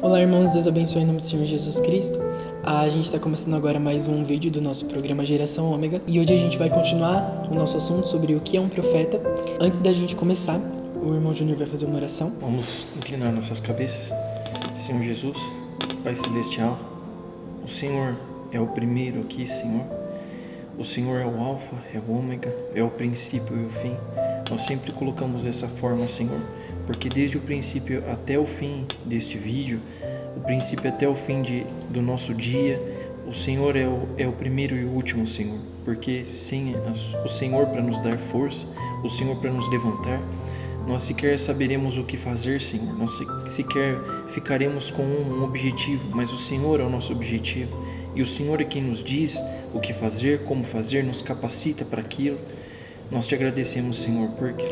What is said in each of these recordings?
Olá, irmãos, Deus abençoe em nome do Senhor Jesus Cristo. A gente está começando agora mais um vídeo do nosso programa Geração Ômega e hoje a gente vai continuar o nosso assunto sobre o que é um profeta. Antes da gente começar, o irmão Júnior vai fazer uma oração. Vamos inclinar nossas cabeças. Senhor Jesus, Pai Celestial, o Senhor é o primeiro aqui, Senhor. O Senhor é o Alfa, é o Ômega, é o princípio e o fim. Nós sempre colocamos dessa forma, Senhor, porque desde o princípio até o fim deste vídeo, o princípio até o fim do nosso dia, o Senhor é o primeiro e o último, Senhor, porque sem o Senhor para nos dar força, o Senhor para nos levantar, nós sequer saberemos o que fazer, Senhor, nós sequer ficaremos com um objetivo, mas o Senhor é o nosso objetivo, e o Senhor é quem nos diz o que fazer, como fazer, nos capacita para aquilo. Nós te agradecemos, Senhor,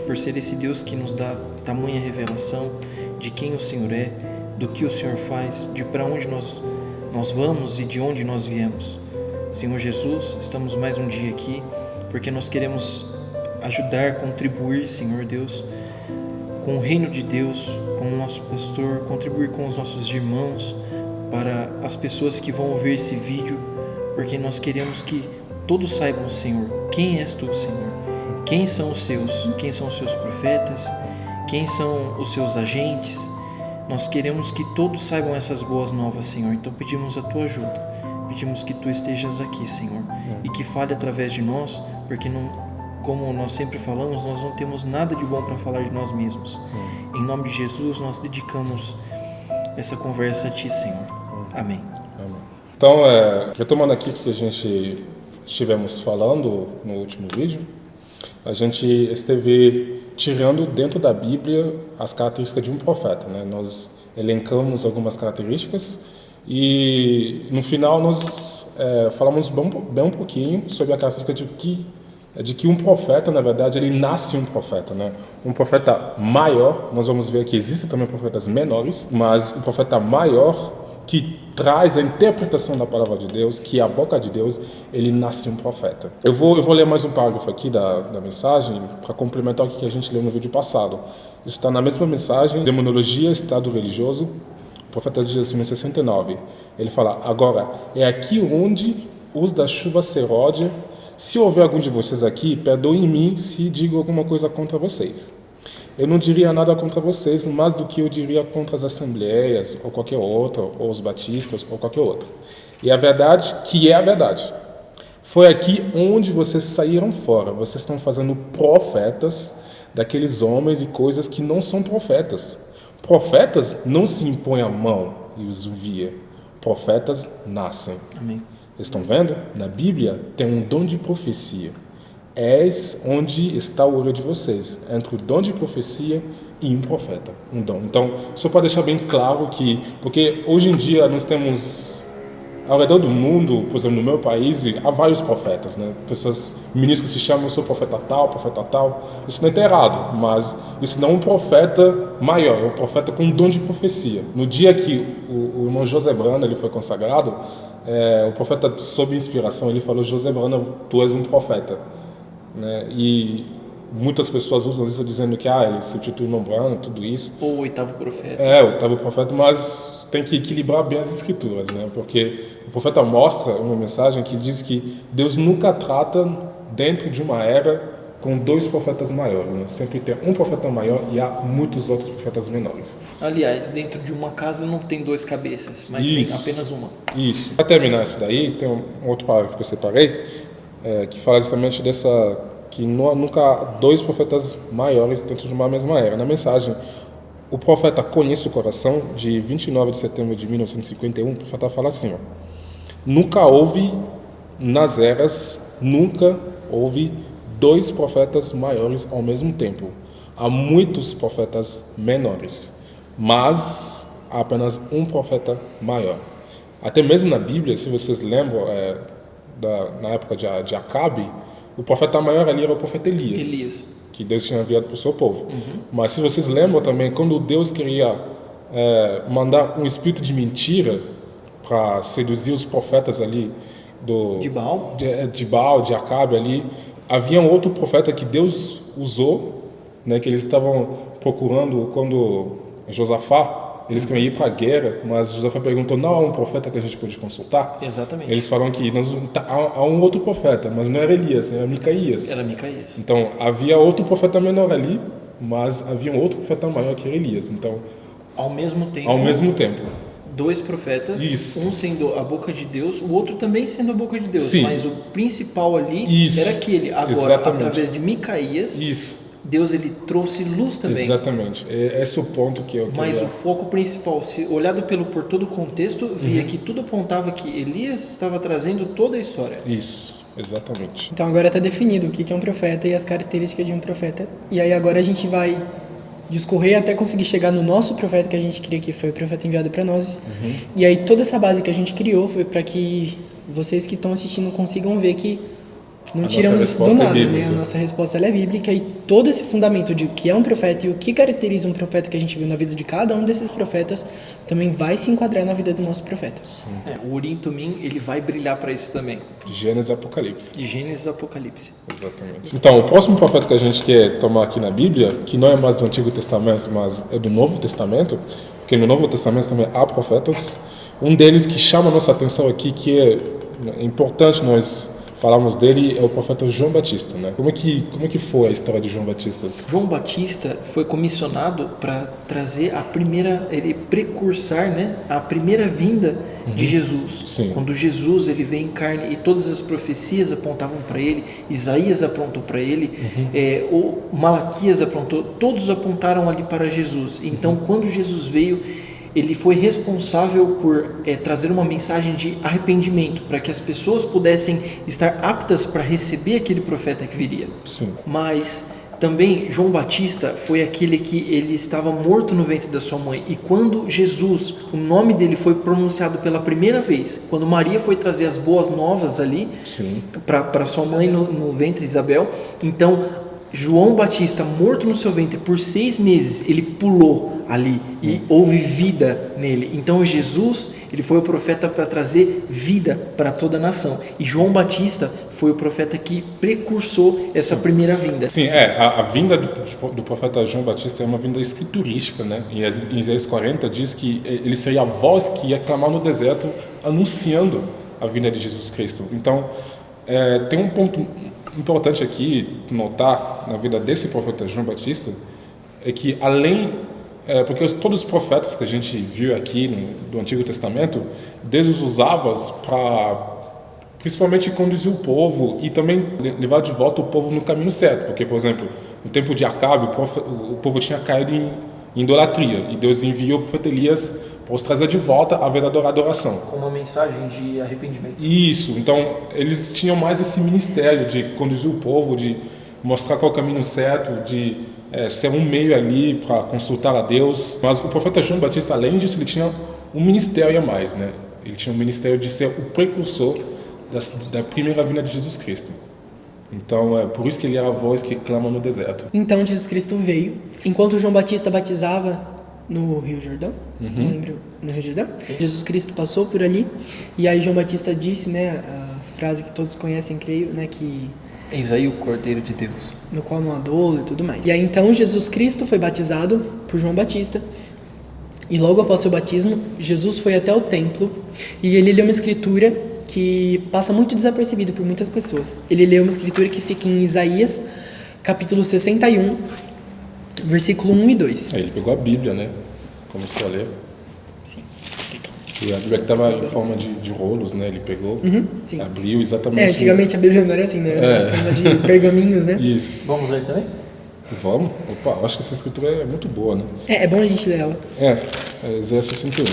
por ser esse Deus que nos dá tamanha revelação de quem o Senhor é, do que o Senhor faz, de para onde nós vamos e de onde nós viemos. Senhor Jesus, estamos mais um dia aqui porque nós queremos ajudar, contribuir, Senhor Deus, com o reino de Deus, com o nosso pastor, contribuir com os nossos irmãos, para as pessoas que vão ouvir esse vídeo, porque nós queremos que todos saibam, Senhor, quem és Tu, Senhor. Quem são os seus profetas, quem são os seus agentes. Nós queremos que todos saibam essas boas novas, Senhor. Então pedimos a Tua ajuda, pedimos que Tu estejas aqui, Senhor, e que fale através de nós, porque não, como nós sempre falamos, nós não temos nada de bom para falar de nós mesmos. Em nome de Jesus, nós dedicamos essa conversa a Ti, Senhor. Amém. Então, retomando aqui o que a gente estivemos falando no último vídeo, a gente esteve tirando dentro da Bíblia as características de um profeta, né? Nós elencamos algumas características e no final nós falamos bem um pouquinho sobre a característica de que um profeta, na verdade, ele nasce um profeta, né? Um profeta maior, nós vamos ver que existem também profetas menores, mas o profeta maior que traz a interpretação da palavra de Deus, que é a boca de Deus, ele nasce um profeta. Eu vou ler mais um parágrafo aqui da mensagem para complementar o que a gente leu no vídeo passado. Isso está na mesma mensagem, Demonologia, Estado Religioso, o profeta diz assim, no 69. Ele fala, agora, é aqui onde os da chuva serôdia, se houver algum de vocês aqui, perdoem mim se digo alguma coisa contra vocês. Eu não diria nada contra vocês, mais do que eu diria contra as assembleias, ou qualquer outra, ou os batistas, ou qualquer outra. E a verdade, que é a verdade, foi aqui onde vocês saíram fora. Vocês estão fazendo profetas daqueles homens e coisas que não são profetas. Profetas não se impõem a mão e os envia. Profetas nascem. Amém. Vocês estão vendo? Na Bíblia tem um dom de profecia. És onde está o olho de vocês, entre o dom de profecia e um profeta, um dom. Então, só para deixar bem claro que, porque hoje em dia nós temos, ao redor do mundo, por exemplo, no meu país, há vários profetas, né? Pessoas, ministros que se chamam, eu sou profeta tal. Isso não é errado, mas isso não é um profeta maior, é um profeta com um dom de profecia. No dia que o irmão José Brana ele foi consagrado, o profeta, sob inspiração, ele falou, José Brana, tu és um profeta. Né? E muitas pessoas usam isso dizendo que ele substitui o irmão Brana, tudo isso. Ou o oitavo profeta. O oitavo profeta, mas tem que equilibrar bem as escrituras, né? Porque o profeta mostra uma mensagem que diz que Deus nunca trata dentro de uma era com dois profetas maiores, né? Sempre tem um profeta maior e há muitos outros profetas menores. Aliás, dentro de uma casa não tem duas cabeças, mas tem apenas uma. Isso. Para terminar isso daí, tem um outro parágrafo que eu separei, que fala justamente que nunca há dois profetas maiores dentro de uma mesma era. Na mensagem, o profeta Conhece o Coração, de 29 de setembro de 1951, o profeta fala assim, nunca houve nas eras, nunca houve dois profetas maiores ao mesmo tempo. Há muitos profetas menores, mas há apenas um profeta maior. Até mesmo na Bíblia, se vocês lembram, na época de Acabe, o profeta maior ali era o profeta Elias. Que Deus tinha enviado para o seu povo. Mas se vocês lembram também, quando Deus queria mandar um espírito de mentira para seduzir os profetas ali de Baal? De Baal, de Acabe ali, havia um outro profeta que Deus usou, né, que eles estavam procurando quando Josafá eles queriam ir para a guerra, mas Josafá perguntou, não há um profeta que a gente pode consultar? Exatamente. Eles falaram que há um outro profeta, mas não era Elias, era Micaías. Era Micaías. Então, havia outro profeta menor ali, mas havia um outro profeta maior que era Elias. Então, ao mesmo tempo, dois profetas, Isso. um sendo a boca de Deus, o outro também sendo a boca de Deus. Sim. Mas o principal ali Isso. era aquele. Agora, Exatamente. através de Micaías, Isso. Deus ele trouxe luz também. Exatamente. Esse é o ponto que eu queria... Mas o foco principal, se olhado por todo o contexto, via que tudo apontava que Elias estava trazendo toda a história. Isso, exatamente. Então agora está definido o que é um profeta e as características de um profeta. E aí agora a gente vai discorrer até conseguir chegar no nosso profeta que a gente queria, que foi o profeta enviado para nós. E aí toda essa base que a gente criou foi para que vocês que estão assistindo consigam ver que não tiramos isso do nada, né? A nossa resposta ela é bíblica e todo esse fundamento de o que é um profeta e o que caracteriza um profeta que a gente viu na vida de cada um desses profetas também vai se enquadrar na vida do nosso profeta. O Urim Tumim, ele vai brilhar para isso também. De Gênesis e Apocalipse. De Gênesis e Apocalipse. Exatamente. Então, o próximo profeta que a gente quer tomar aqui na Bíblia, que não é mais do Antigo Testamento, mas é do Novo Testamento, porque no Novo Testamento também há profetas. Um deles que chama a nossa atenção aqui, que é importante nós falamos dele, é o profeta João Batista, né? Como é que foi a história de João Batista? João Batista foi comissionado para trazer ele precursar, né, a primeira vinda de Jesus. Sim. Quando Jesus ele vem em carne e todas as profecias apontavam para ele, Isaías apontou para ele, o Malaquias apontou, todos apontaram ali para Jesus. Então, quando Jesus veio, ele foi responsável por trazer uma mensagem de arrependimento, para que as pessoas pudessem estar aptas para receber aquele profeta que viria. Sim. Mas também João Batista foi aquele que ele estava morto no ventre da sua mãe. E quando Jesus, o nome dele foi pronunciado pela primeira vez, quando Maria foi trazer as boas novas ali para sua mãe no ventre, Isabel, então João Batista, morto no seu ventre por 6 meses, ele pulou ali e houve vida nele. Então Jesus, ele foi o profeta para trazer vida para toda a nação. E João Batista foi o profeta que precursou essa primeira vinda. Sim, a vinda do profeta João Batista é uma vinda escriturística, né? Em Isaías 40 diz que ele seria a voz que ia clamar no deserto anunciando a vinda de Jesus Cristo. Então, tem um ponto importante aqui notar na vida desse profeta João Batista é que porque todos os profetas que a gente viu aqui do Antigo Testamento, Deus os usava para principalmente conduzir o povo e também levar de volta o povo no caminho certo, porque, por exemplo, no tempo de Acabe, o povo tinha caído em idolatria e Deus enviou o profeta Elias para os trazer de volta a verdadeira adoração. Com uma mensagem de arrependimento. Isso, então eles tinham mais esse ministério de conduzir o povo, de mostrar qual é o caminho certo, de ser um meio ali para consultar a Deus. Mas o profeta João Batista, além disso, ele tinha um ministério a mais, né? Ele tinha um ministério de ser o precursor da primeira vinda de Jesus Cristo. Então, é por isso que ele era a voz que clama no deserto. Então Jesus Cristo veio, enquanto João Batista batizava no Rio Jordão, não lembro, no Rio Jordão, Jesus Cristo passou por ali, e aí João Batista disse, né, a frase que todos conhecem, creio, né, que Eis aí o Cordeiro de Deus, no qual não há dolo e tudo mais. E aí então Jesus Cristo foi batizado por João Batista, e logo após seu batismo, Jesus foi até o templo, e ele leu uma escritura que passa muito desapercebida por muitas pessoas. Ele leu uma escritura que fica em Isaías, capítulo 61, versículo 1 e 2. Aí ele pegou a Bíblia, né? Começou a ler. Sim. E a Bíblia que estava em forma de rolos, né? Ele pegou, sim. abriu exatamente. Antigamente a Bíblia não era assim, né? Era em forma de pergaminhos, né? Isso. Vamos ler também? Vamos? Opa, acho que essa escritura é muito boa, né? É bom a gente ler ela. Isaías 61.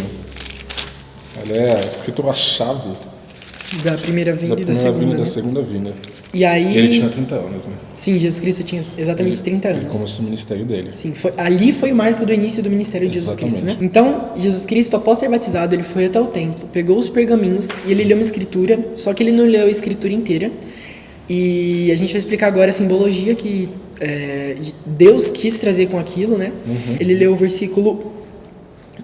Ela é a escritura-chave Da primeira vinda da e da primeira segunda. vinda e da Né? segunda vinda. E aí... Ele tinha 30 anos, né? Sim, Jesus Cristo tinha exatamente 30 Ele anos. começou o ministério dele. Sim, ali foi o marco do início do ministério de Jesus Cristo, né? Exatamente. Então, Jesus Cristo, após ser batizado, ele foi até o templo, pegou os pergaminhos e ele leu uma escritura, só que ele não leu a escritura inteira. E a gente vai explicar agora a simbologia que Deus quis trazer com aquilo, né? Ele leu o versículo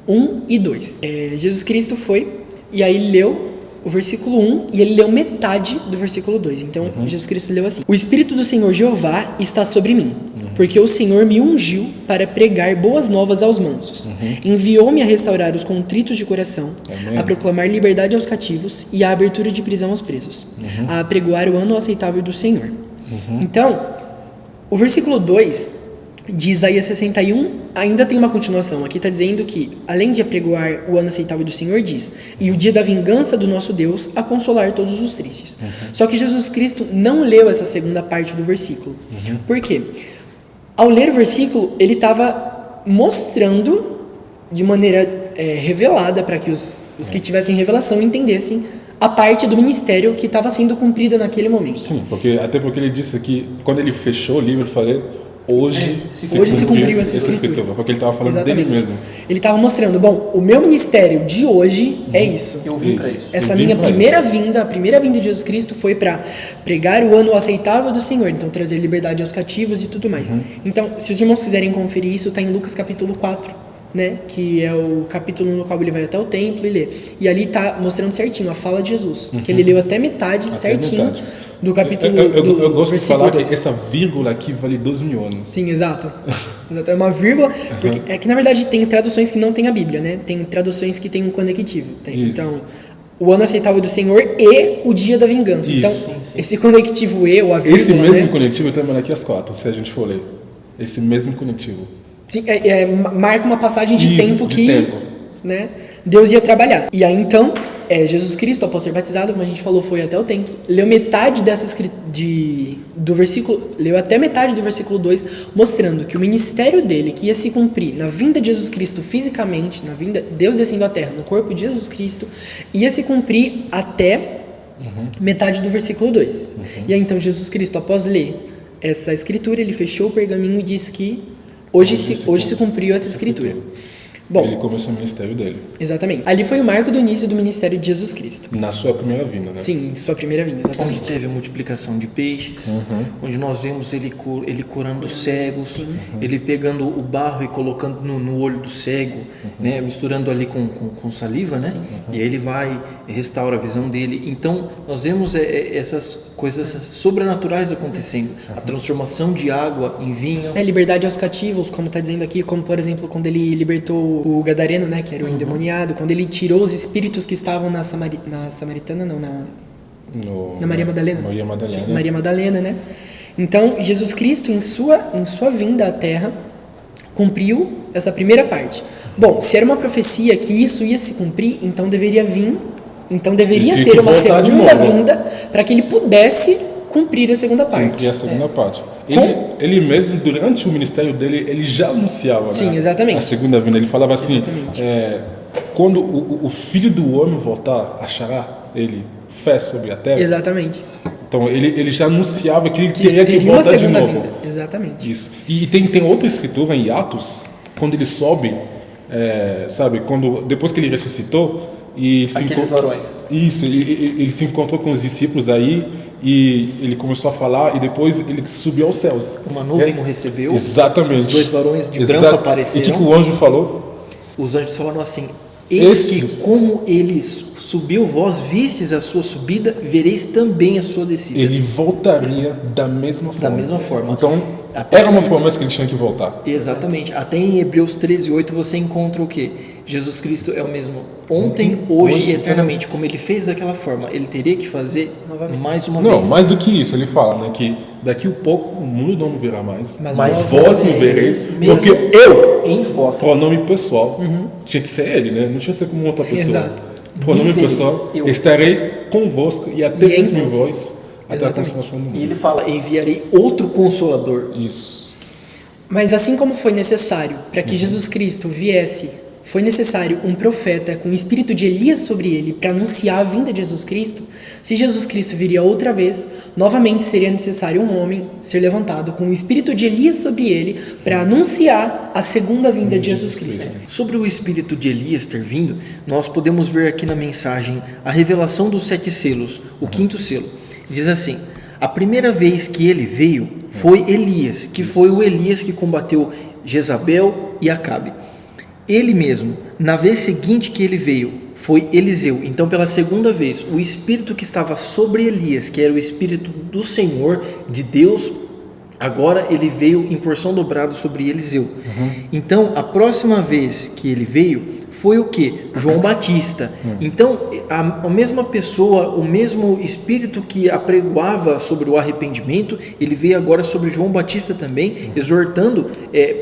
1 e 2. Jesus Cristo foi, e aí ele leu o versículo 1 e ele leu metade do versículo 2. Então, Jesus Cristo leu assim: O Espírito do Senhor Jeová está sobre mim, Porque o Senhor me ungiu para pregar boas novas aos mansos. Enviou-me a restaurar os contritos de coração, Amém. a proclamar liberdade aos cativos e a abertura de prisão aos presos, a apregoar o ano aceitável do Senhor. Então, o versículo 2 de Isaías 61 ainda tem uma continuação. Aqui está dizendo que, além de apregoar o ano aceitável do Senhor, diz: e o dia da vingança do nosso Deus, a consolar todos os tristes. Só que Jesus Cristo não leu essa segunda parte do versículo. Por quê? Ao ler o versículo, ele estava mostrando de maneira revelada, para que os que tivessem revelação entendessem a parte do ministério que estava sendo cumprida naquele momento. Sim, até porque ele disse que quando ele fechou o livro, ele falou: hoje se cumpriu essa escritura. Porque ele estava falando Exatamente. dele mesmo. Ele estava mostrando, bom, o meu ministério de hoje é isso. Eu vim para isso. Essa Eu vim minha pra primeira isso. vinda, a primeira vinda de Jesus Cristo foi para pregar o ano aceitável do Senhor, então trazer liberdade aos cativos e tudo mais. Então, se os irmãos quiserem conferir isso, está em Lucas capítulo 4, né, que é o capítulo no qual ele vai até o templo e lê. E ali está mostrando certinho a fala de Jesus, que ele leu até metade certinho metade. do capítulo Eu gosto de falar que 2. essa vírgula aqui vale 2.000 anos. Sim, exato. É uma vírgula, porque é que na verdade tem traduções que não tem a Bíblia, né? Tem traduções que tem um conectivo. Isso. Então, o ano aceitável do Senhor e o dia da vingança. Isso. Então, Sim, esse conectivo e ou a vírgula, Esse mesmo né? conectivo tem aqui às 4, se a gente for ler. Esse mesmo conectivo. Sim, marca uma passagem de Isso, tempo de que tempo. Né, Deus ia trabalhar. E aí então, Jesus Cristo, após ser batizado, como a gente falou, foi até o templo, leu metade do versículo, leu até metade do versículo 2, mostrando que o ministério dele, que ia se cumprir na vinda de Jesus Cristo fisicamente, na vinda Deus descendo à terra, no corpo de Jesus Cristo, ia se cumprir até metade do versículo 2. E aí então Jesus Cristo, após ler essa escritura, ele fechou o pergaminho e disse que hoje se cumpriu essa escritura. Bom, Ele começou o ministério dele. exatamente. Ali foi o marco do início do ministério de Jesus Cristo. Na sua primeira vinda, né? Sim, em sua primeira vinda, Onde exatamente. teve a multiplicação de peixes, onde nós vemos ele curando cegos, ele pegando o barro e colocando no olho do cego, né, misturando ali com saliva, né? E aí ele vai e restaura a visão dele. Então, nós vemos essas coisas sobrenaturais acontecendo. A transformação de água em vinho. Liberdade aos cativos, como está dizendo aqui, como por exemplo, quando ele libertou o gadareno, né, que era o endemoniado, quando ele tirou os espíritos que estavam na Samaritana, não, na Maria Madalena. Maria Madalena, né? Então, Jesus Cristo, em sua vinda à Terra, cumpriu essa primeira parte. Bom, se era uma profecia que isso ia se cumprir, então deveria ter uma segunda vinda para que ele pudesse cumprir a segunda parte. Cumprir a segunda parte. Ele mesmo, durante o ministério dele, ele já anunciava, Sim, né, exatamente. a segunda vinda. Ele falava assim, quando o Filho do Homem voltar, achará ele fé sobre a terra. Exatamente. Então ele já anunciava que ele teria que voltar de novo. Vinda. Exatamente. Isso. E tem outra escritura em Atos, quando ele sobe, sabe, depois que ele ressuscitou, e Aqueles varões. Isso, ele se encontrou com os discípulos aí e ele começou a falar e depois ele subiu aos céus. Uma nuvem o recebeu. Exatamente. Os dois varões de branco apareceram. E o que o anjo falou? Os anjos falaram assim: eis que como ele subiu, vós vistes a sua subida, vereis também a sua descida. Ele voltaria da mesma forma. Da mesma forma. Então, Até era uma promessa que ele tinha que voltar. Exatamente. Até em Hebreus 13:8 você encontra o quê? Jesus Cristo é o mesmo ontem, hoje e eternamente. Como ele fez daquela forma, ele teria que fazer mais uma vez. Não, mais do que isso, ele fala, né, que daqui a pouco o mundo não me verá mais, Mas vós me vereis, mesmo porque eu, em vós. pronome pessoal, tinha que ser ele, né? Não tinha que ser como outra pessoa. Exato. Pronome Me vereis, pessoal, eu. estarei convosco e até E em mesmo em vós. vós, até a Exatamente. consumação do mundo. E ele fala: enviarei outro consolador. Isso. Mas assim como foi necessário para que Jesus Cristo viesse, foi necessário um profeta com o espírito de Elias sobre ele para anunciar a vinda de Jesus Cristo. Se Jesus Cristo viria outra vez, novamente seria necessário um homem ser levantado com o espírito de Elias sobre ele para anunciar a segunda vinda de Jesus Cristo. Sobre o espírito de Elias ter vindo, nós podemos ver aqui na mensagem a revelação dos 7 selos, o 5º selo. Diz assim: a primeira vez que ele veio foi Elias, que foi o Elias que combateu Jezabel e Acabe. Ele mesmo, na vez seguinte que ele veio, foi Eliseu. Então, pela segunda vez, o espírito que estava sobre Elias, que era o espírito do Senhor, de Deus, Agora ele veio em porção dobrada sobre Eliseu. Então, a próxima vez que ele veio foi o que? João Batista. Então, a mesma pessoa, o mesmo Espírito que apregoava sobre o arrependimento, ele veio agora sobre João Batista também, exortando,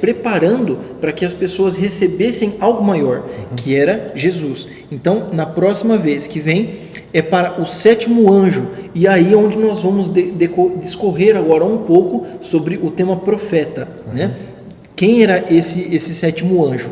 preparando para que as pessoas recebessem algo maior, que era Jesus. Então, na próxima vez que vem, é para o 7º anjo, e aí onde nós vamos discorrer agora um pouco sobre o tema profeta, né? Quem era esse 7º anjo?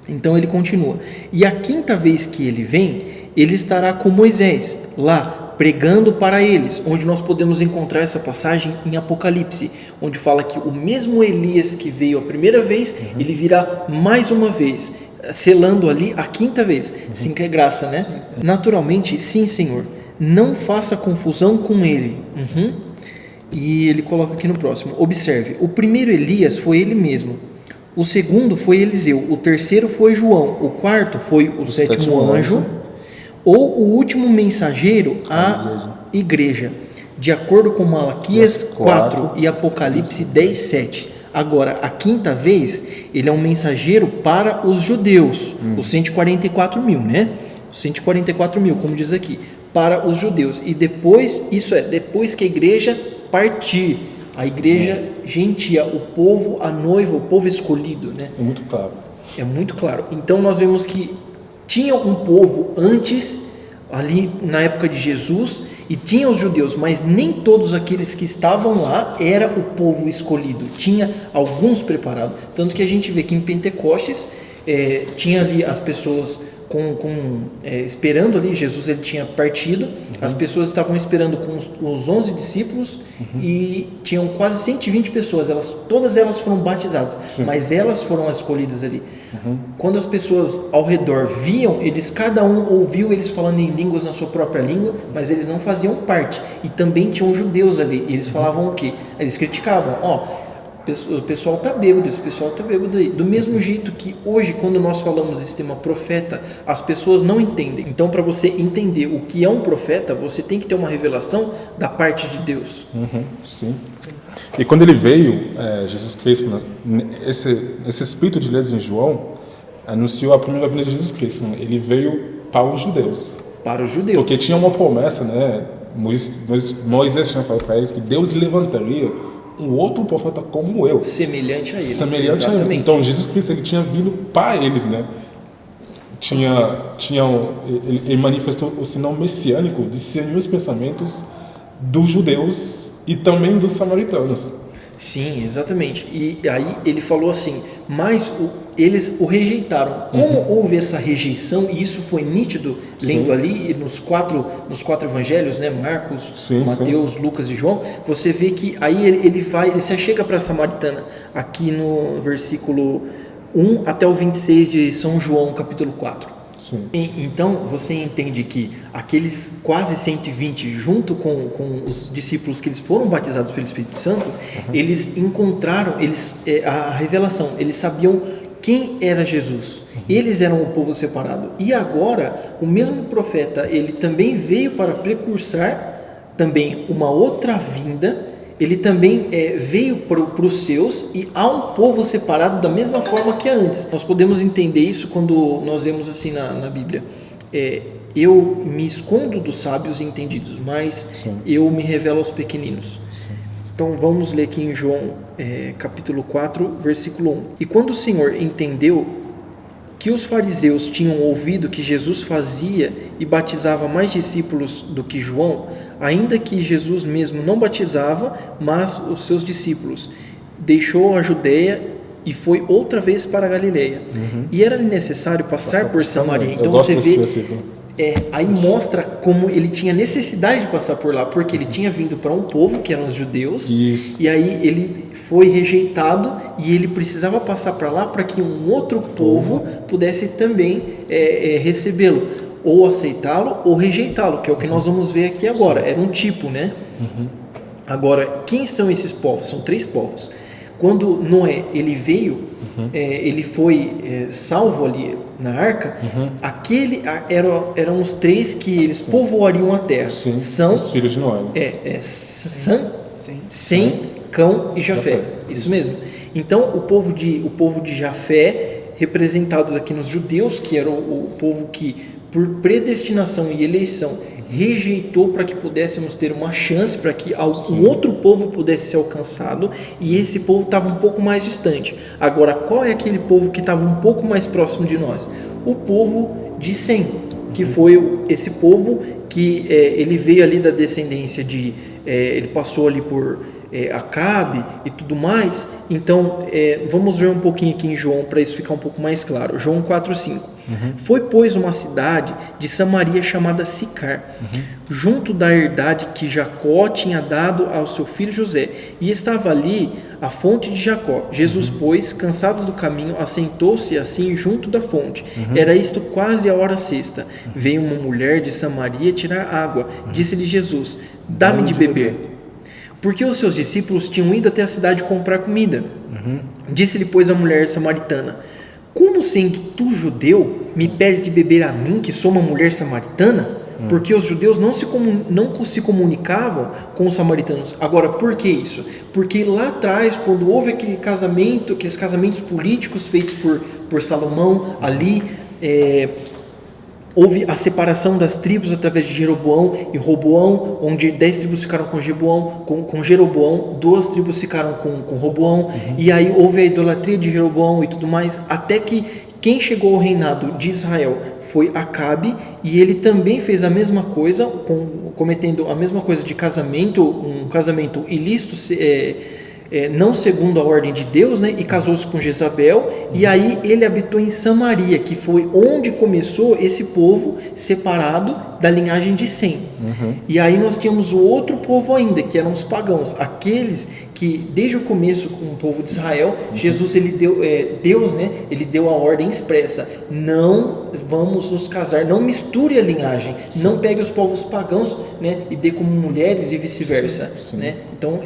Então ele continua, e a 5ª vez que ele vem, ele estará com Moisés, lá, pregando para eles, onde nós podemos encontrar essa passagem em Apocalipse, onde fala que o mesmo Elias que veio a primeira vez, ele virá mais uma vez, selando ali a 5ª vez. Sim, que é graça, né? Naturalmente, sim, Senhor, não faça confusão com ele. E ele coloca aqui no próximo, observe, o primeiro Elias foi ele mesmo, o segundo foi Eliseu, o terceiro foi João, o quarto foi o 7º anjo, ou o último mensageiro à igreja, de acordo com Malaquias 4 e Apocalipse 10:7. Agora, a 5ª vez, ele é um mensageiro para os judeus, os 144 mil, né? Os 144 mil, como diz aqui, para os judeus. E depois, depois que a igreja partir, a igreja gentia, o povo, a noiva, o povo escolhido, né? É muito claro. É muito claro. Então, nós vemos que tinha um povo antes, ali na época de Jesus, e tinha os judeus, mas nem todos aqueles que estavam lá era o povo escolhido, tinha alguns preparados, tanto que a gente vê que em Pentecostes tinha ali as pessoas esperando ali, Jesus ele tinha partido, as pessoas estavam esperando com os 11 discípulos e tinham quase 120 pessoas, todas elas foram batizadas, mas elas foram as escolhidas ali. Quando as pessoas ao redor viam, cada um ouviu eles falando em línguas na sua própria língua, mas eles não faziam parte, e também tinham judeus ali, e eles falavam o quê? Eles criticavam, o pessoal está bêbado, aí. Do mesmo jeito que hoje, quando nós falamos esse tema profeta, as pessoas não entendem. Então, para você entender o que é um profeta, você tem que ter uma revelação da parte de Deus. Sim. E quando ele veio, Jesus Cristo, esse espírito de Elias em João, anunciou a primeira vinda de Jesus Cristo. Ele veio para os judeus. Para os judeus. Porque tinha uma promessa, né? Moisés tinha falado para eles que Deus levantaria um outro profeta como eu. Semelhante a ele. Semelhante a ele. Então, Jesus Cristo ele tinha vindo para eles, né? Ele manifestou o sinal messiânico de discernir os pensamentos dos judeus e também dos samaritanos. Sim, exatamente. E aí ele falou assim, mas eles o rejeitaram. Como houve essa rejeição, e isso foi nítido, lendo ali nos quatro evangelhos, né, Marcos, Mateus, Lucas e João, você vê que aí ele se achega para a samaritana, aqui no versículo 1 até o 26 de São João, capítulo 4. Então você entende que aqueles quase 120, junto com os discípulos que eles foram batizados pelo Espírito Santo, eles encontraram a revelação, eles sabiam quem era Jesus, eles eram o povo separado. E agora o mesmo profeta, ele também veio para precursar também uma outra vinda. Ele também veio para os seus, e há um povo separado da mesma forma que antes. Nós podemos entender isso quando nós vemos assim na Bíblia. Eu me escondo dos sábios e entendidos, mas eu me revelo aos pequeninos. Então vamos ler aqui em João capítulo 4, versículo 1. E quando o Senhor entendeu que os fariseus tinham ouvido que Jesus fazia e batizava mais discípulos do que João, ainda que Jesus mesmo não batizava, mas os seus discípulos, deixou a Judeia e foi outra vez para a Galileia. E era necessário passar por Samaria. Então você vê, aí mostra como ele tinha necessidade de passar por lá, porque ele tinha vindo para um povo que eram os judeus, e aí ele foi rejeitado e ele precisava passar para lá para que um outro povo pudesse também recebê-lo, ou aceitá-lo ou rejeitá-lo, que é o que nós vamos ver aqui agora. Era um tipo, né? Agora, quem são esses povos? São 3 povos. Quando Noé ele veio, ele foi salvo ali na arca, eram os 3 que eles povoariam a terra. São os filhos de Noé. Sem, Cão e Jafé. Isso mesmo. Então, o povo de Jafé, representado aqui nos judeus, que era o povo que, por predestinação e eleição, rejeitou para que pudéssemos ter uma chance, para que algum outro povo pudesse ser alcançado, e esse povo estava um pouco mais distante. Agora, qual é aquele povo que estava um pouco mais próximo de nós? O povo de Sem, que foi esse povo que ele veio ali da descendência de... ele passou ali por Acabe e tudo mais. Então, vamos ver um pouquinho aqui em João, para isso ficar um pouco mais claro. João 4,5. Foi, pois, uma cidade de Samaria chamada Sicar, junto da herdade que Jacó tinha dado ao seu filho José, e estava ali a fonte de Jacó. Jesus, pois, cansado do caminho, assentou-se assim junto da fonte. Era isto quase a hora sexta. Veio uma mulher de Samaria tirar água. Disse-lhe Jesus: dá-me de beber. Porque os seus discípulos tinham ido até a cidade comprar comida. Disse-lhe, pois, a mulher samaritana: como sendo tu judeu, me pedes de beber a mim, que sou uma mulher samaritana? Porque os judeus não se comunicavam com os samaritanos. Agora, por que isso? Porque lá atrás, quando houve aqueles casamentos políticos feitos por Salomão ali, houve a separação das tribos através de Jeroboão e Roboão, onde 10 tribos ficaram com Jeroboão, 2 tribos ficaram com Roboão, e aí houve a idolatria de Jeroboão e tudo mais, até que quem chegou ao reinado de Israel foi Acabe, e ele também fez a mesma coisa, cometendo a mesma coisa de um casamento ilícito, não segundo a ordem de Deus, né? E casou-se com Jezabel, e aí ele habitou em Samaria, que foi onde começou esse povo separado da linhagem de Sem. E aí nós tínhamos o outro povo ainda, que eram os pagãos, aqueles que desde o começo, com o povo de Israel, Jesus, ele deu, Deus, né, ele deu a ordem expressa: não vamos nos casar, não misture a linhagem, não pegue os povos pagãos, né, e dê como mulheres e vice-versa, né? Então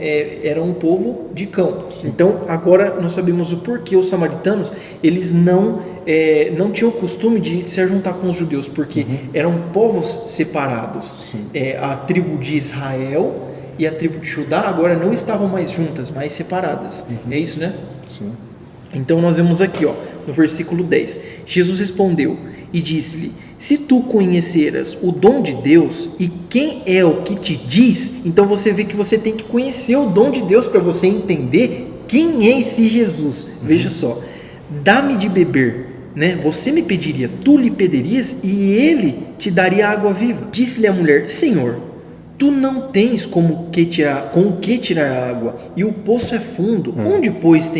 era um povo de cão. Então agora nós sabemos o porquê os samaritanos, eles não tinham o costume de se juntar com os judeus, porque eram povos separados. A tribo de Israel e a tribo de Judá agora não estavam mais juntas, mas separadas. É isso, né? Sim. Então nós vemos aqui, no versículo 10. Jesus respondeu e disse-lhe: se tu conheceras o dom de Deus e quem é o que te diz, então você vê que você tem que conhecer o dom de Deus para você entender quem é esse Jesus. Veja só: dá-me de beber. Né? Você me pediria, tu lhe pedirias e ele te daria água viva. Disse-lhe a mulher: Senhor, tu não tens com o que tirar água, e o poço é fundo. Onde, pois,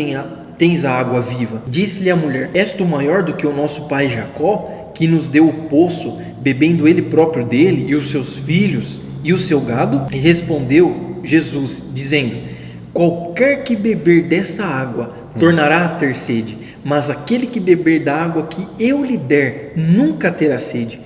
tens a água viva? Disse-lhe a mulher: és tu maior do que o nosso pai Jacó, que nos deu o poço, bebendo ele próprio dele, e os seus filhos, e o seu gado? E respondeu Jesus, dizendo: qualquer que beber desta água tornará a ter sede, mas aquele que beber da água que eu lhe der nunca terá sede,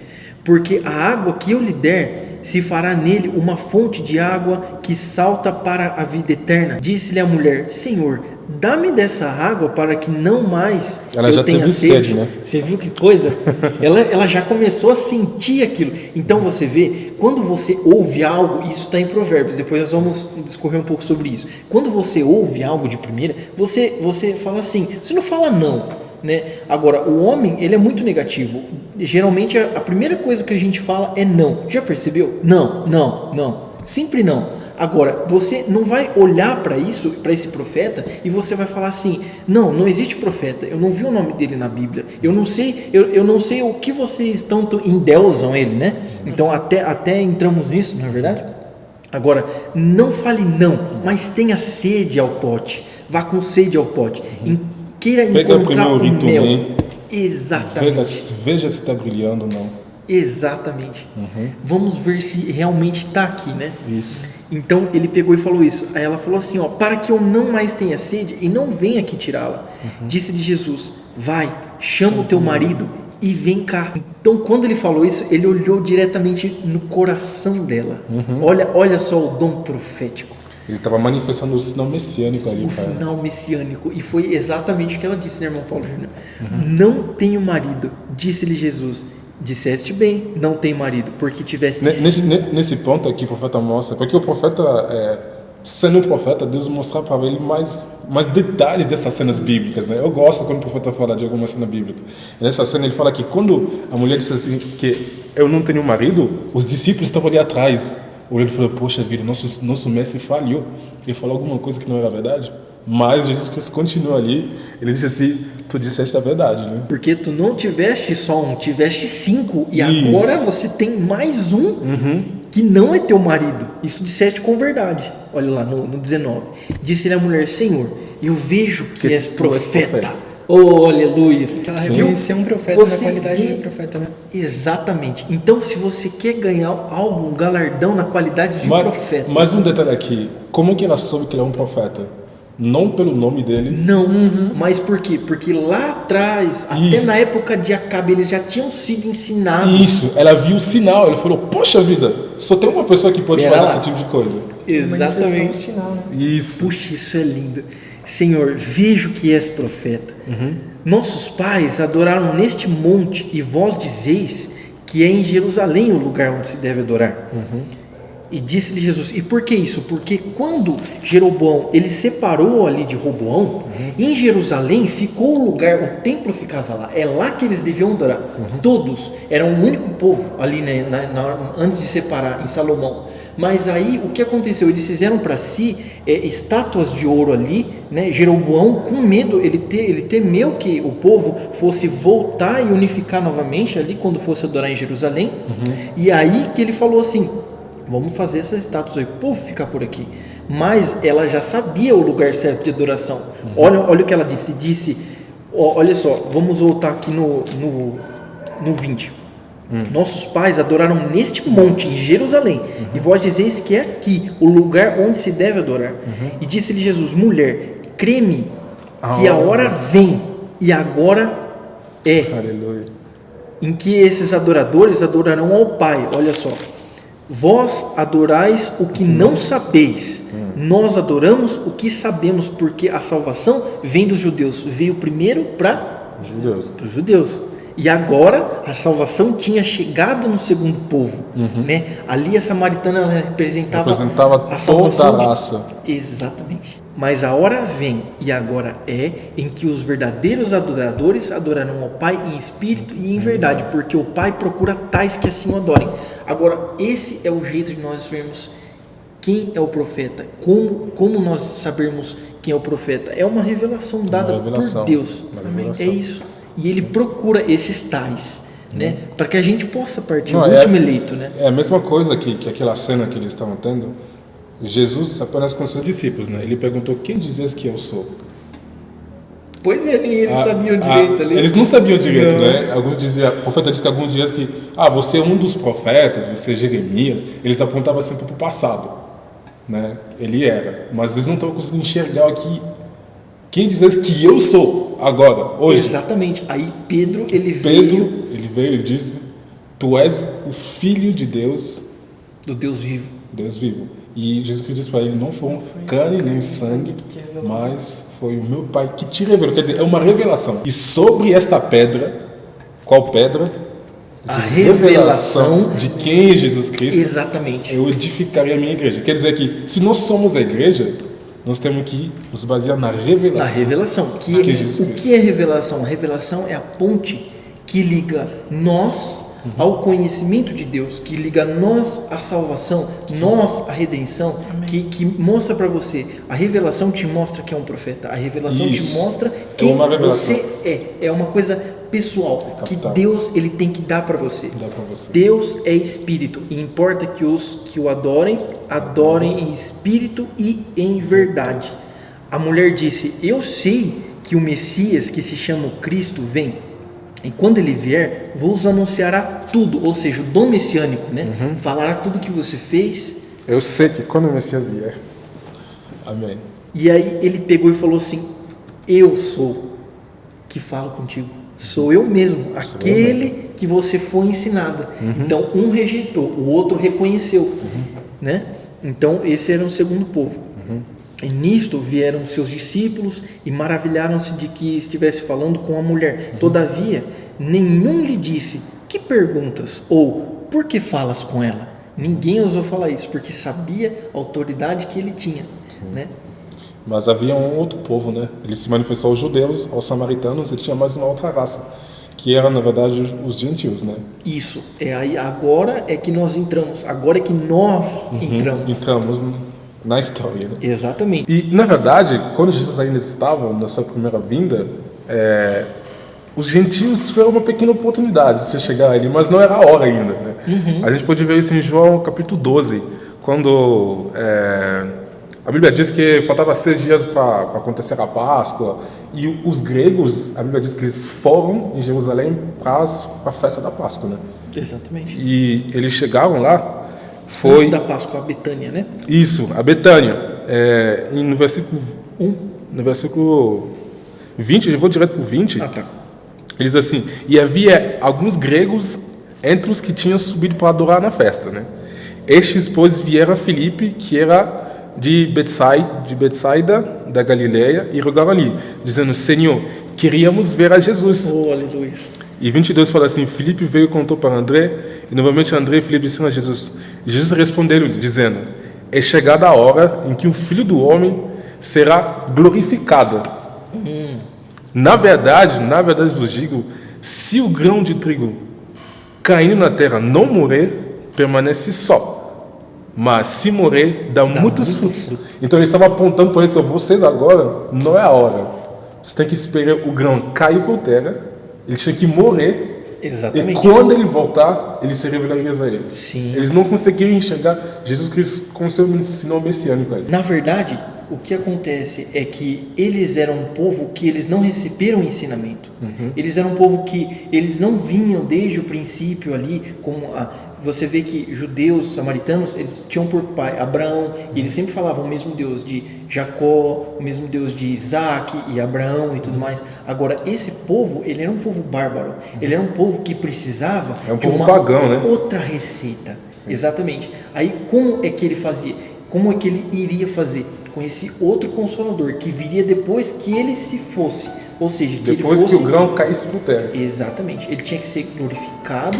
porque a água que eu lhe der se fará nele uma fonte de água que salta para a vida eterna. Disse-lhe a mulher: Senhor, dá-me dessa água para que não mais ela eu já tenha teve sede. sede, né? Você viu que coisa? ela já começou a sentir aquilo. Então você vê, quando você ouve algo, isso está em Provérbios, depois nós vamos discorrer um pouco sobre isso. Quando você ouve algo de primeira, você fala assim, você não fala não. Né? Agora, o homem, ele é muito negativo. Geralmente a primeira coisa que a gente fala é não. Já percebeu? Não. Sempre não. Agora, você não vai olhar para isso, para esse profeta, e você vai falar assim: não existe profeta, eu não vi o nome dele na Bíblia, eu não sei o que vocês tanto endeusam ele, né? Então até entramos nisso, não é verdade? Agora, não fale não, mas tenha sede ao pote, vá com sede ao pote, queira encontrar o mel. Exatamente. Veja se está brilhando ou não. Exatamente. Vamos ver se realmente está aqui, né? Isso. Então ele pegou e falou isso. Aí ela falou assim: para que eu não mais tenha sede e não venha aqui tirá-la. Disse-lhe Jesus: vai, chama o teu marido e vem cá. Então quando ele falou isso, ele olhou diretamente no coração dela. Olha só o dom profético. Ele estava manifestando o sinal messiânico ali. O sinal messiânico. E foi exatamente o que ela disse, né, irmão Paulo Júnior? Não tenho marido. Disse-lhe Jesus: disseste bem, não tem marido, porque tiveste... Nesse ponto aqui o profeta mostra, porque o profeta sendo um profeta, Deus mostrar para ele mais detalhes dessas cenas bíblicas, né? Eu gosto quando o profeta fala de alguma cena bíblica. Nessa cena ele fala que quando a mulher disse assim que eu não tenho marido, os discípulos estavam ali atrás. Ele falou, poxa vida, nosso mestre falhou. Ele falou alguma coisa que não era verdade. Mas Jesus Cristo continua ali. Ele disse assim, tu disseste a verdade, né? Porque tu não tiveste só um, tiveste 5. E Isso. agora você tem mais um que não é teu marido. Isso disseste com verdade. Olha lá no 19. Disse-lhe a mulher, Senhor, eu vejo que és profeta. Oh, aleluia. Ela reconheceu um profeta na qualidade de profeta, né? Exatamente. Então, se você quer ganhar algo, um galardão na qualidade de profeta. Mas um detalhe aqui. Como que ela soube que ele é um profeta? Não pelo nome dele. Não, mas por quê? Porque lá atrás, até na época de Acabe, eles já tinham sido ensinados. Isso, ela viu o sinal, ela falou, poxa vida, só tem uma pessoa que pode fazer esse tipo de coisa. Exatamente. Sinal, né? Isso. Puxa, isso é lindo. Senhor, vejo que és profeta. Nossos pais adoraram neste monte e vós dizeis que é em Jerusalém o lugar onde se deve adorar. E disse-lhe Jesus, e por que isso? Porque quando Jeroboão, ele separou ali de Roboão, em Jerusalém ficou o lugar, o templo ficava lá, é lá que eles deviam adorar. Todos, eram um único povo ali, né, antes de separar, em Salomão. Mas aí, o que aconteceu? Eles fizeram para si estátuas de ouro ali, né? Jeroboão, com medo, ele temeu que o povo fosse voltar e unificar novamente ali, quando fosse adorar em Jerusalém. E aí que ele falou assim, vamos fazer essas estátuas aí, o povo ficar por aqui. Mas ela já sabia o lugar certo de adoração. Olha o que ela disse, olha só, vamos voltar aqui no 20. Nossos pais adoraram neste monte em Jerusalém, e vós dizeis que é aqui o lugar onde se deve adorar. E disse-lhe Jesus, mulher, crê-me que a hora vem e agora é. Aleluia. Em que esses adoradores adorarão ao Pai. Olha só, vós adorais o que não sabeis, nós adoramos o que sabemos, porque a salvação vem dos judeus. Veio primeiro para os judeus. E agora a salvação tinha chegado no segundo povo, né? Ali a samaritana, ela representava a salvação toda a raça. Exatamente. Mas a hora vem, e agora é, em que os verdadeiros adoradores adorarão ao Pai em espírito e em verdade, porque o Pai procura tais que assim o adorem. Agora, esse é o jeito de nós vermos quem é o profeta. Como nós sabermos quem é o profeta? É uma revelação dada por Deus. É isso. E ele procura esses tais, né? Para que a gente possa partir, o último eleito, né? É a mesma coisa que aquela cena que eles estavam tendo. Jesus apenas com seus discípulos, né? Ele perguntou, quem dizes que eu sou? Pois é, nem eles sabiam direito ali. Eles não sabiam direito, né? Alguns diziam, o profeta disse que alguns dias que, você é um dos profetas, você é Jeremias. Eles apontavam sempre para o passado, né? Ele era, mas eles não estavam conseguindo enxergar aqui. Quem dizes que eu sou agora, hoje? Exatamente. Aí Pedro, ele veio e disse, tu és o Filho de Deus, do Deus vivo. Deus vivo. E Jesus Cristo disse para ele, não foi carne nem sangue, mas foi o meu Pai que te revelou. Quer dizer, é uma revelação. E sobre esta pedra, qual pedra? A revelação de quem é Jesus Cristo. Exatamente. Eu edificarei a minha igreja. Quer dizer que, se nós somos a igreja, nós temos que nos basear na revelação. Na revelação. O que é revelação? A revelação é a ponte que liga nós ao conhecimento de Deus, que liga nós à salvação, nós à redenção, que mostra para você. A revelação te mostra que é um profeta. A revelação te mostra quem você é. É uma coisa pessoal, que Deus ele tem que dar para você. Deus é espírito, e importa que os que o adorem em espírito e em verdade. A mulher disse, eu sei que o Messias, que se chama Cristo, vem, e quando ele vier, vos anunciará tudo, ou seja, o dom messiânico, né? Falará tudo que você fez. Eu sei que quando o Messias vier. Amém. E aí ele pegou e falou assim, eu sou que falo contigo. Sou eu mesmo, aquele que você foi ensinada. Então, um rejeitou, o outro reconheceu, né? Então, esse era o segundo povo. E nisto vieram seus discípulos e maravilharam-se de que estivesse falando com a mulher. Todavia, nenhum lhe disse, que perguntas? Ou, por que falas com ela? Ninguém ousou falar isso, porque sabia a autoridade que ele tinha, né? Mas havia um outro povo, né? Ele se manifestou aos judeus, aos samaritanos, e tinha mais uma outra raça, que era, na verdade, os gentios, né? Isso, aí agora é que nós entramos, agora é que nós entramos. Entramos na história, né? Exatamente. E, na verdade, quando Jesus ainda estava na sua primeira vinda, os gentios tiveram uma pequena oportunidade de chegar ali, mas não era a hora ainda, né? A gente pode ver isso em João capítulo 12, quando a Bíblia diz que faltava 6 dias para acontecer a Páscoa, e os gregos, a Bíblia diz que eles foram em Jerusalém para a festa da Páscoa, né? Exatamente. E eles chegaram lá, Antes da Páscoa, a Betânia, né? Isso, a Betânia, no versículo 1, no versículo 20, eu vou direto para o 20, Ah, tá. ele diz assim: e havia alguns gregos entre os que tinham subido para adorar na festa, né? Estes, pois, vieram a Filipe, que era de Betsaida, da Galileia, e rogaram ali, dizendo: Senhor, queríamos ver a Jesus. Oh, aleluia. E 22 fala assim: Filipe veio e contou para André, e novamente André e Filipe disseram a Jesus. E Jesus respondeu, dizendo: é chegada a hora em que o Filho do Homem será glorificado. Na verdade vos digo, se o grão de trigo caindo na terra não morrer, permanece só. Mas se morrer, dá muitos frutos. Então ele estava apontando para isso, que vocês agora não é a hora. Você tem que esperar o grão cair por terra, ele tinha que morrer. Exatamente. E quando ele voltar, ele se revelaria a eles. Sim. Eles não conseguiram enxergar Jesus Cristo com seu sinal messiânico ali. Na verdade, o que acontece é que eles eram um povo que eles não receberam ensinamento. Eles eram um povo que eles não vinham desde o princípio ali, você vê que judeus, samaritanos, eles tinham por pai Abraão, e eles sempre falavam o mesmo Deus de Jacó, o mesmo Deus de Isaac e Abraão e tudo mais. Agora, esse povo, ele era um povo bárbaro, ele era um povo que precisava de povo uma pagão, né? outra receita. Exatamente. Aí, como é que ele fazia? Como é que ele iria fazer? Com esse outro Consolador, que viria depois que ele se fosse. Ou seja, que depois ele fosse... que o grão caísse por terra. Exatamente. Ele tinha que ser glorificado,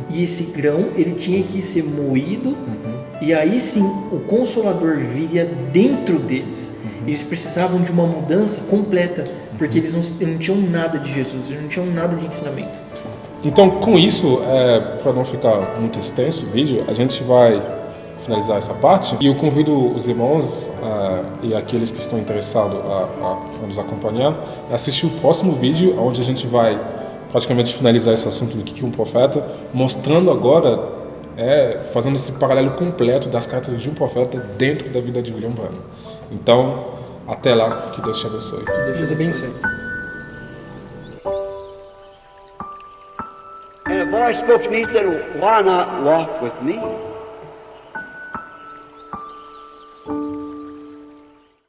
e esse grão, ele tinha que ser moído, e aí sim, o Consolador viria dentro deles. Eles precisavam de uma mudança completa, porque eles não tinham nada de Jesus, eles não tinham nada de ensinamento. Então, com isso, para não ficar muito extenso o vídeo, a gente vai finalizar essa parte, e eu convido os irmãos e aqueles que estão interessados a nos acompanhar a assistir o próximo vídeo, onde a gente vai praticamente finalizar esse assunto do que é um profeta, mostrando agora, fazendo esse paralelo completo das cartas de um profeta dentro da vida de William Branham. Então, até lá, que Deus te abençoe. Deus abençoe. And a voice spoke to me and said, why not walk with me?